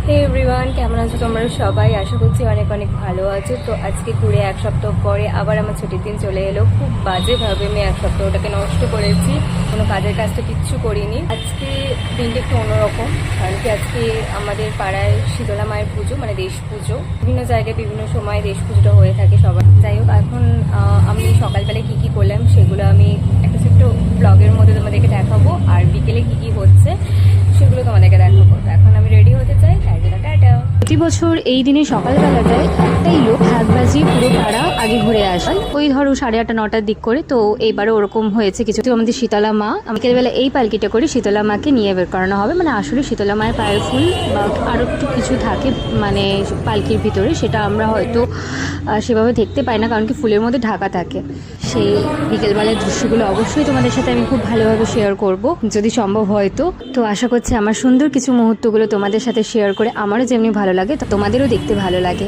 হে everyone, কেমন আছো তোমরা সবাই? আশা করছি অনেক অনেক ভালো আছো। তো আজকে ঘুরে এক সপ্তাহ পরে আবার আমার ছুটির দিন চলে এলো। খুব বাজেভাবে আমি এক সপ্তাহটাকে নষ্ট করেছি, কোনো কাজের কাজটা কিচ্ছু করিনি। আজকে দিনটা একটু অন্যরকম, কারণ কি আজকে আমাদের পাড়ায় শীতলা মায়ের পুজো, মানে দেশ পুজো। বিভিন্ন জায়গায় বিভিন্ন সময় দেশ পুজোটা হয়ে থাকে সবার। যাই হোক, এখন আমি সকালবেলায় কী কী করলাম সেগুলো আমি একটা ছোট্ট ব্লগের মধ্যে তোমাদেরকে দেখাবো, আর বিকেলে কী কী হচ্ছে সেগুলো তোমাদেরকে দেখাবো। তো এখন আমি রেডি হতে চাই, টাটা। প্রতি বছর এই দিনে সকালবেলাটায় একটাই লোক হাত বাজিয়ে পুরো পাড়া আগে ঘুরে আসে, ওই ধরো 8:30 9টার দিক করে। তো এইবারও ওরকম হয়েছে কিছু। আমাদের শীতলা মা, বিকেলবেলা এই পালকিটা করে শীতলা মাকে নিয়ে বের করানো হবে। মানে আসলে শীতলা মায়ের পায়ের ফুল বা আরও একটু কিছু থাকে মানে পালকির ভিতরে, সেটা আমরা হয়তো সেভাবে দেখতে পাই না, কারণ কি ফুলের মধ্যে ঢাকা থাকে। সেই বিকেলবেলার দৃশ্যগুলো অবশ্যই তোমাদের সাথে আমি খুব ভালোভাবে শেয়ার করব, যদি সম্ভব হয়। তো আশা করছি আমার সুন্দর কিছু মুহূর্তগুলো তোমাদের সাথে শেয়ার করে আমারও যেমনি ভালো লাগে, তো তোমাদেরও দেখতে ভালো লাগে।